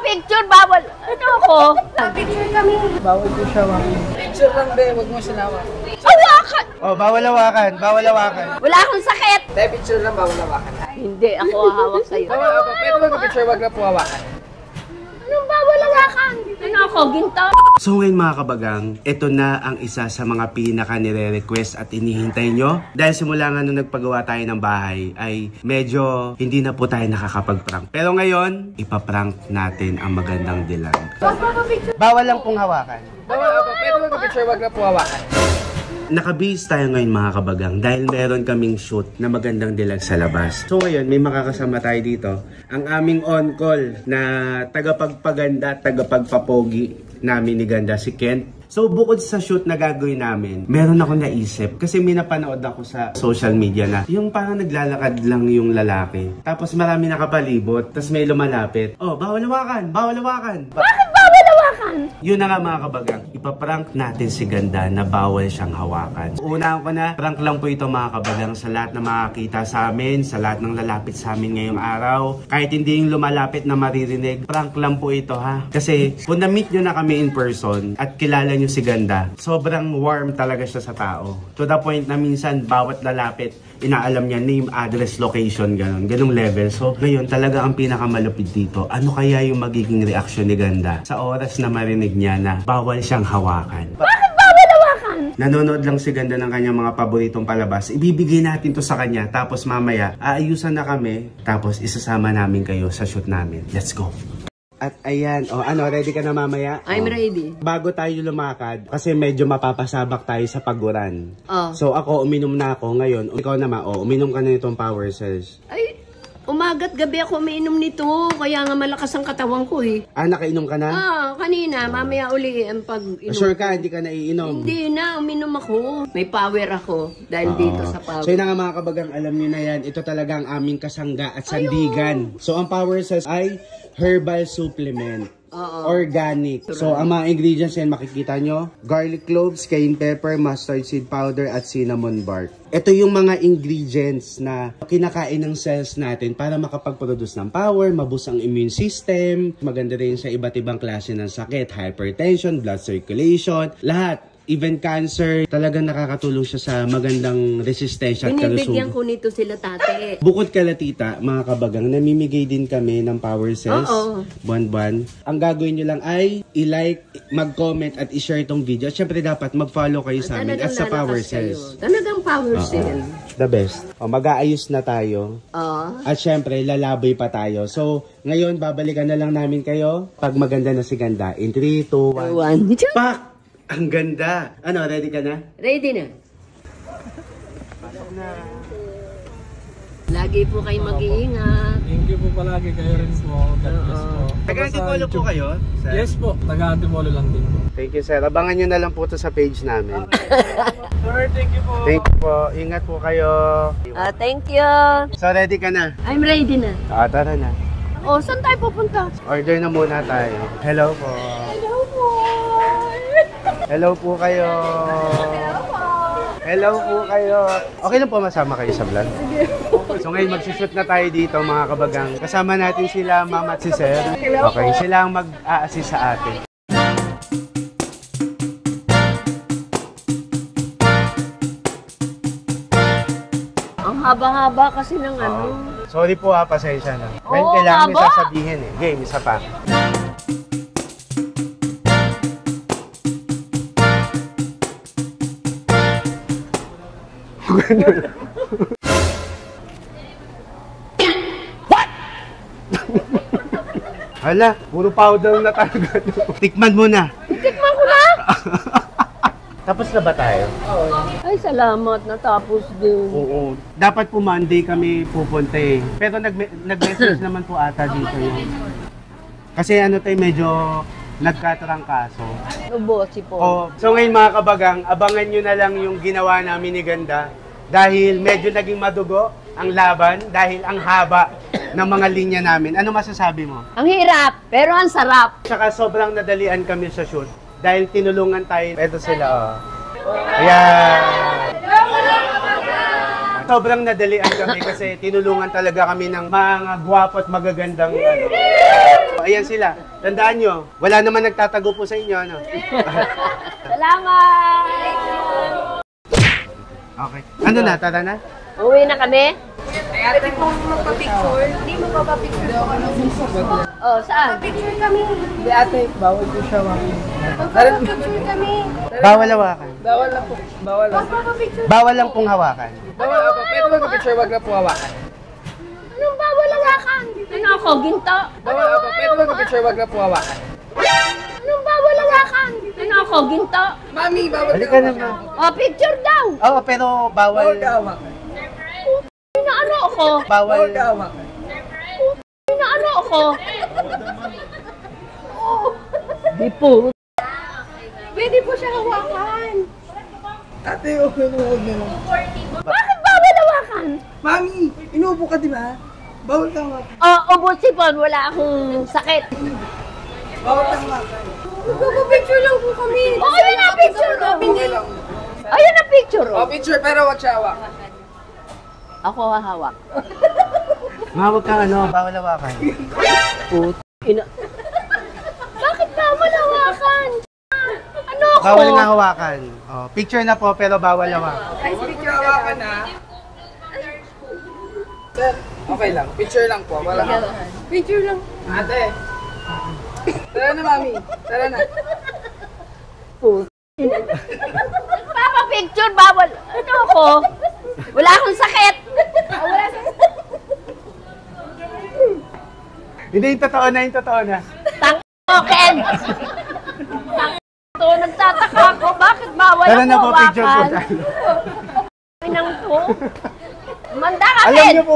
picture, bawal. Ano ako? Picture kami. Bawal po siya, ma'am. Picture lang, be. Huwag mo sinawa. Hawakan! Oh, bawal hawakan. Bawal hawakan. Wala akong sakit. Tayo picture lang, bawal hawakan. Hindi, ako hahawak sa'yo. Pero mag-picture, wag na po hawakan. Anong bawal hawakan? Ano ako, ginto? So ngayon mga kabagang, ito na ang isa sa mga pinaka nire-request at inihintay nyo. Dahil simula nga nung nagpagawa tayo ng bahay, ay medyo hindi na po tayo nakakapag-prank. Pero ngayon, ipaprank natin ang magandang dilag. Bawal lang pong hawakan. Pero mag-picture, wag na po hawakan. Nakabihis tayo ngayon mga kabagang dahil meron kaming shoot na magandang dilag sa labas. So ngayon may makakasama tayo dito. Ang aming on-call na tagapagpaganda, tagapagpapogi namin ni Ganda, si Kent. So bukod sa shoot na gagawin namin, meron ako naisip kasi may napanood ako sa social media na yung parang naglalakad lang yung lalaki. Tapos marami nakapalibot, tapos may lumalapit. Oh, bawal hawakan, bawal hawakan. Bakit bawal hawakan? Yun na nga mga kabagang, ipaprank natin si Ganda na bawal siyang hawakan. Unahan ko na, prank lang po ito mga kabagang sa lahat na makakita sa amin, sa lahat ng lalapit sa amin ngayong araw. Kahit hindi yung lumalapit na maririnig, prank lang po ito ha. Kasi kung na-meet nyo na kami in person at kilala nyo si Ganda, sobrang warm talaga siya sa tao. To the point na minsan bawat lalapit, inaalam niya name, address, location, ganong level. So ngayon talaga ang pinakamalupit dito, ano kaya yung magiging reaksyon ni Ganda sa oras na marinig niya na bawal siyang hawakan. Bakit bawal hawakan? Nanonood lang si Ganda ng kanyang mga paboritong palabas. Ibibigay natin to sa kanya. Tapos mamaya, aayusan na kami. Tapos isasama namin kayo sa shoot namin. Let's go! At ayan, ready ka na mamaya? I'm ready. Bago tayo lumakad, kasi medyo mapapasabak tayo sa paguran. Oh. So ako, uminom na ako ngayon. Ikaw naman, uminom ka na nitong Power Cells. Ay, umaga't gabi ako umiinom nito. Kaya nga malakas ang katawan ko eh. Ah, nakainom ka na? Kanina. Mamaya uli ang pag-inom. Sure ka, hindi ka naiinom? Hindi na, uminom ako. May power ako dahil dito sa power. So yun na nga mga kabagang, alam nyo na yan. Ito talaga ang aming kasangga at sandigan. So ang Power Cells ay herbal supplement. Organic. So, ang mga ingredients yan makikita nyo. Garlic cloves, cayenne pepper, mustard seed powder, at cinnamon bark. Ito yung mga ingredients na kinakain ng cells natin para makapag-produce ng power, maboost ang immune system. Maganda rin sa iba't ibang klase ng sakit, hypertension, blood circulation, lahat. Even cancer, talagang nakakatulong siya sa magandang resistensya at kalusugan. Binibigyan ko nito sila tate. Bukod kala tita, mga kabagang, namimigay din kami ng Power Cells. Buwan-buwan. Ang gagawin nyo lang ay i-like, mag-comment at i-share itong video. At syempre dapat mag-follow kayo sa amin at sa Power Cells. Talagang Power Cell. The best. Mag-aayos na tayo. At syempre, lalaboy pa tayo. So, ngayon, babalikan na lang namin kayo pag maganda na si Ganda. In 3, 2, 1. Pak! Ang ganda! Ano, ready ka na? Ready na. Lagi po kayo mag-iingat. Thank you po palagi, kayo rin po. God bless po. Taga-Antipolo po kayo? Sir? Yes po, taga-Antipolo lang din po. Thank you, sir. Abangan nyo na lang po ito sa page namin. Sir, thank you po. Thank you po. Ingat po kayo. Thank you. So, ready ka na? I'm ready na. Tara na. Saan tayo pupunta? Order na muna tayo. Hello po. Hello po. Hello po kayo. Hello po kayo. Okay lang po masama kayo sa vlog? So ngayon magsushoot na tayo dito mga kabagang. Kasama natin sila mama at si sir. Okay, sila ang mag-a-assist sa atin. Ang haba-haba kasi ng ano. Sorry po pasensya na. Well, Oo, kailangan may haba. sasabihin eh. Game, isa pa. What? Hala, puro powder na talaga. Tikman mo na. Tikman ko na! Tapos na ba tayo? Ay, salamat. Natapos din. Oo. Dapat po Monday kami pupunta eh. Pero nag-message naman po ata dito yun. Kasi ano tayo medyo nagkatrangkaso. Nubosi po. So ngayon mga kabagang, abangan nyo na lang yung ginawa namin ni Ganda. Dahil medyo naging madugo ang laban dahil ang haba ng mga linya namin. Ano masasabi mo? Ang hirap, pero ang sarap. Tsaka sobrang nadalian kami sa shoot dahil tinulungan tayo. Ito sila Ayan. Sobrang nadalian kami kasi tinulungan talaga kami ng mga gwapo at magagandang Ayan sila. Tandaan nyo, wala naman nagtatago po sa inyo, ano? Salamat! Okay. Ano na, tara na? Uwi na kami? Pwede po magpa-picture. Hindi mo magpa-picture ako ng Oh, saan? picture kami. Hindi ate, bawal po siya mami. Magpa-picture kami. Bawal hawakan. Bawal na po. Bawal na. Magpa-picture. Bawal lang pong hawakan. Bawal na po. Pwede magpa-picture, wag na po hawakan. Anong bawal hawakan? Ano ako, ginto? Bawal na po. Pwede magpa-picture, wag na po hawakan. Anong bawal hawakan? Ano ako, ginto? Mami, bawal Halika naman. Oh, picture daw! Oo, pero bawal. Bawal ka hawakan. Inaano ako? Bawal. Bawal ka hawakan. Inaano ako? Di po. Pwede po siya hawakan. Ate, okay na, huwag na lang. Bakit bawal hawakan? Mami, inuubo ka di ba? Bawal ka hawakan. Oh, ubot-sipon, wala akong sakit. Bawal ka hawakan. Magpa-picture lang po kami. Oh, ayun na picture ko. Okay lang. Ayun na picture Oh, ko. picture pero wag siya hawakan. Ako hahawak. Mawag ka ano, bawal hawakan. Ina. Bakit bawal hawakan? Ano ako? Bawal nga hawakan. Oh, picture na po, pero bawal hawakan. Wag ka hawakan ha. Sir, okay lang. Picture lang po. Wala ka. Picture lang. Ate. Tara na, mami. Tara na. Papa picture, bawal. Ano ako? Wala akong sakit. Hindi, yung totoo na. Tang Ken. To, nagtataka ako. Bakit bawal Tara ako na po, picture po hawakan? tayo. Pinang to. Manda ka, Alam Ken. niyo po,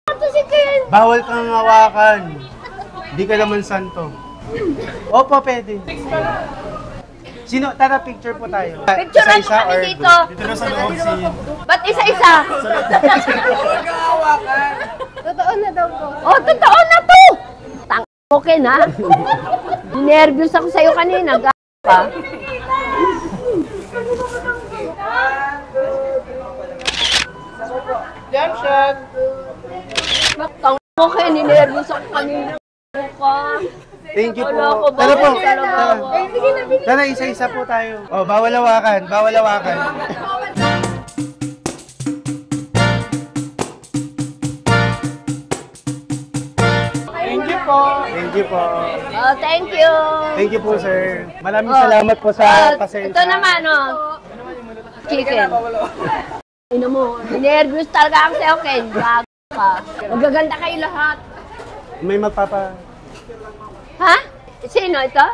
Ito si Ken. bawal kang hawakan. Hindi ka naman santo. Opo, pwede. Sino? Tara, picture po tayo. Picturean mo Isa-isa kami or dito. Dito na sa loob si... Ba't isa-isa? Huwag ka hawakan. Totoo na daw po. Oh, totoo na to. Tang okay na. Nervous ako sa'yo kanina. Pa. Jump shot. Tang okay, ninervous ako kanina. Ka. Thank you Wala ako, po. Tara po. bawal talaga Tara. ako. Tara, isa-isa po tayo. Oh, bawal hawakan. Bawal hawakan. Thank you po. Thank you po. Oh, thank you. Thank you po, sir. Maraming Oh. salamat po sa Ah, pasensya. ito naman, oh. Chicken. Ino mo, ninervous talaga ako sa'yo, Ken. Bago ka. Magaganda kayo lahat. May magpapa... Ha? Sino ito?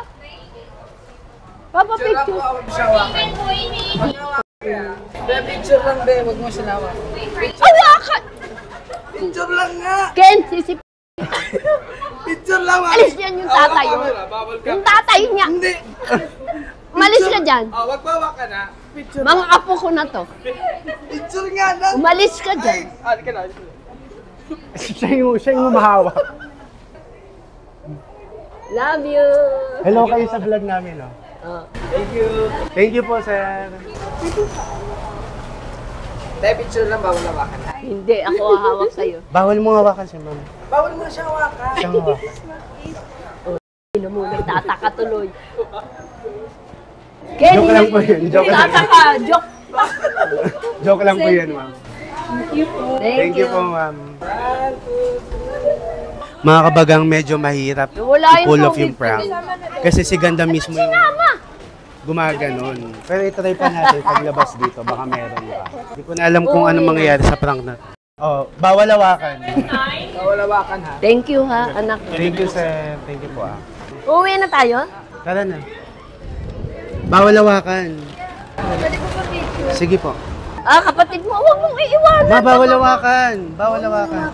Papa Picture lang po. picture. Huwag siya hawakan. Be, picture lang, be. Huwag mo siya hawakan. Hawakan! Picture lang nga. Ken, sisip. Picture lang, mami. Alis yan yung tatay, oh. Bawal ka. Yung tatay niya. Hindi. Umalis ka dyan. Oh, wag pa hawakan ha. Picture. Mga apo ko na to. Picture nga lang. Umalis ka dyan. Halika na. siya yung mahawak. Love you. Hello kayo sa vlog namin, oh. Oh. Thank you. Thank you po, sir. Dahil picture lang, bawal hawakan. Hindi, ako hahawak sa'yo. Bawal mo hawakan si ma'am. Bawal mo siya hawakan. Siyang hawakan. Sino mo, nagtataka tuloy. Ken, Joke lang po yun. Joke lang. nagtataka. Joke. Joke lang po yun, ma'am. Thank you. Po, ma'am. Mga kabagang medyo mahirap Wala yung i-pull off tubig. yung prank. Kasi si Ganda mismo yung Mama. gumaganon. Pero itry pa natin paglabas dito, baka meron pa. Hindi ko na alam kung ano mangyayari sa prank na. Oh, bawal hawakan. Bawal hawakan ha. Thank you ha, anak. Thank you, sir. Thank you po, ah. Uwi na tayo? Tara na. Bawal hawakan. Sige po. Ah, kapatid mo, huwag mong iiwanan. Ma, bawal hawakan. Bawal hawakan.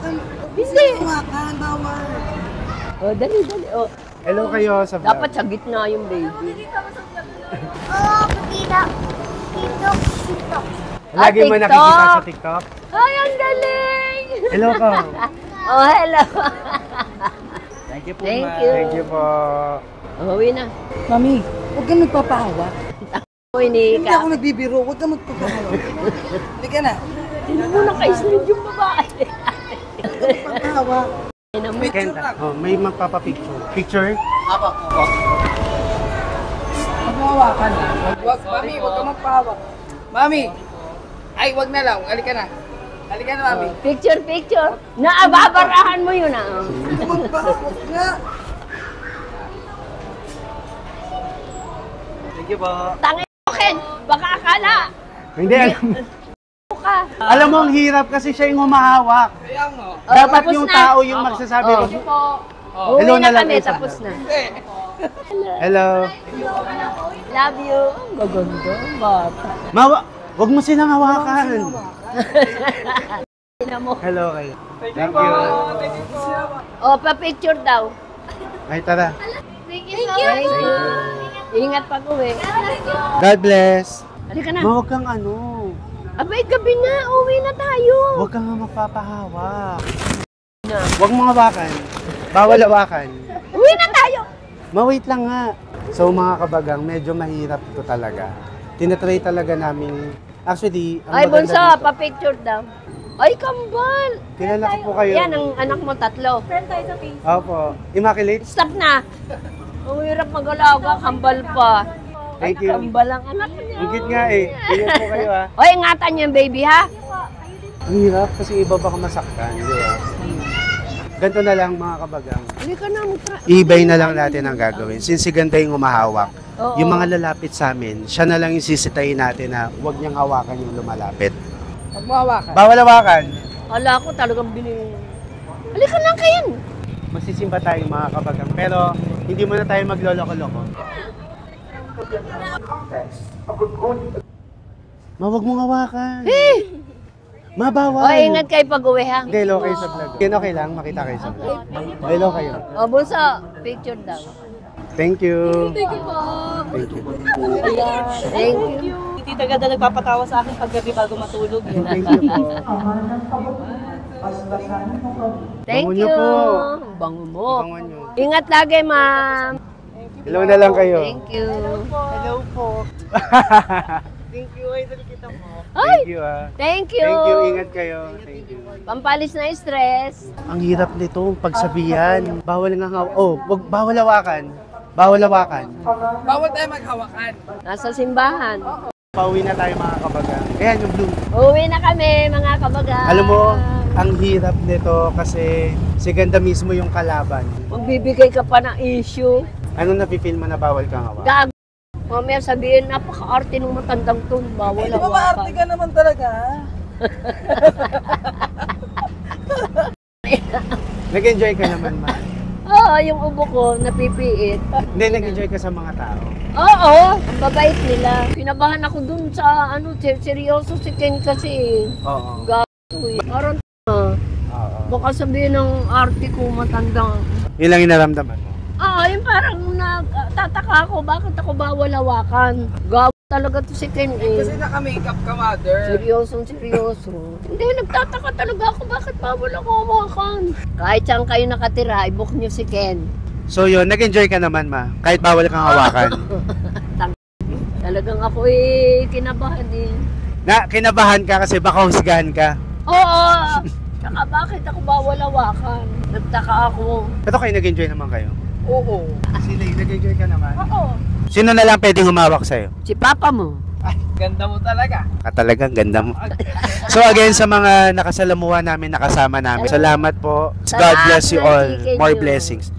Hindi. Hawakan, bawal. Oh, dali, dali. Oh, Hello kayo sa vlog. dapat sa gitna yung baby. Oo, kita. TikTok. Lagi mo TikTok. nakikita sa TikTok. Ay, ang galing! Hello ka. Oh, hello. Thank you po, Thank you. Thank you po. Uwi na. Mami, huwag ka nagpapahawa. Uwi ni Hindi Ka. ako nagbibiro, huwag ka magpapahawa. Hindi ka na. Sino mo na kay Smith yung babae? Papahawa. Kenta. Oh, may magpapapicture. Picture? Apo. Huwag mo hawakan. Wag, mami, huwag ka magpahawak. Mami! Ay, wag na lang. Halika na. Halika na, mami. Picture. Naababarahan mo yun ah. Magpahawak nga. Thank you po. Tangin mo, Ken. Baka akala. Hindi, alam mo. Ka. Alam mo, ang hirap kasi siya yung humahawak. Kaya nga. Dapat tapos yung na. tao yung magsasabi. Oh. Oh. Hello Uwi na na lang kami, kayo sa tapos na. Hindi. Hello. Love you. Ang gaganda, bata. Wag mo silang hawakan. Tingnan mo. Hello kayo. Thank you po. Thank you po. O, pa-picture daw. Ay, tara. Thank you. Ingat pag uwi. God bless. Halika na. Huwag kang ano. Abay, gabi na. Uwi na tayo. Huwag kang magpapahawak. Huwag mo hawakan. Bawal hawakan. Uwi na tayo. Ma-wait lang nga. So mga kabagang, medyo mahirap ito talaga. Tinatry talaga namin. Actually, ang Ay, maganda bunso, dito. pa-picture daw. Ay, kambal. Kilala ko po kayo. Yan, ang anak mo tatlo. Friend tayo sa Facebook. Opo. Immaculate. Stop na. Ang hirap mag-alaga, kambal pa. Thank you. Kambal ang anak niya. Higit nga eh. Ingat po kayo ha. Oy, ingatan niyo yung baby, ha? Ang hirap kasi iba baka masaktan. Di ba? Ganito na lang mga kabagang. Halika na, I-ibay na lang natin ang gagawin. Since si Ganda yung umahawak, Oo. yung mga lalapit sa amin, siya na lang yung sisitayin natin na huwag niyang hawakan yung lumalapit. Huwag mo hawakan. Bawal hawakan. Ala ko talagang binili. Halika na kayo. Masisimba tayo mga kabagang. Pero hindi muna tayo magloloko-loko. Huwag mong hawakan. Mabawal. O, ingat kayo pag uwi, ha? Hindi, hello kayo sa vlog. Okay lang, makita kayo sa vlog. Hello kayo. O, bunso, picture daw. Thank you. Thank you po. Thank you. Thank you. Tita ganda nagpapatawa sa akin paggabi bago matulog. Thank you po. Thank Bango you. niyo po. Bango mo. Bangon nyo. Ingat lagi, ma'am. Hello na lang kayo. Thank you. Hello po. Thank you, idol kita mo. Ay, Thank you ah. thank you. Thank you, ingat kayo. Thank you. Pampalis na stress. Ang hirap nito, pagsabihan. Bawal nga bawal hawakan. Bawal hawakan. Bawal tayo maghawakan. Nasa simbahan. Pauwi na tayo mga kabagang. Ayan yung blue. Uwi na kami, mga kabaga. Alam mo, ang hirap nito kasi si Ganda mismo yung kalaban. Magbibigay ka pa ng issue. Anong nafe-feel mo na bawal kang hawakan? Gag. Mamaya sabihin, napaka-arte ng matandang to. Bawal Di ba maarte hawakan. ka naman talaga? Nag-enjoy ka naman, ma. Oo, yung ubo ko, napipiit. Hindi, nag-enjoy ka sa mga tao. Oo, ang babait nila. Kinabahan ako dun sa, seryoso si Ken kasi. Oo. Gato eh. Parang, Oo. baka sabihin ng arte ko matandang. Yun lang inaramdaman mo. Yung parang nagtataka ako, bakit ako bawal hawakan? Gawa talaga to si Ken eh. Kasi naka-makeup ka, mother. Seryoso. Hindi, nagtataka talaga ako, bakit bawal ako hawakan? Kahit saan kayo nakatira, i-book nyo si Ken. So yun, nag-enjoy ka naman, ma. Kahit bawal kang hawakan. Talagang ako kinabahan eh. Kinabahan ka kasi baka husgahan ka. Oo! Tsaka bakit ako bawal hawakan? Nagtaka ako. Pero kayo nag-enjoy naman kayo. Oo. Sila, nag-enjoy ka naman. Oo. Sino na lang pwedeng humawak sa'yo? Si Papa mo. Ay, ganda mo talaga. Talagang ganda mo. So again, sa mga nakasalamuha namin, nakasama namin, salamat po. God bless you all. More blessings.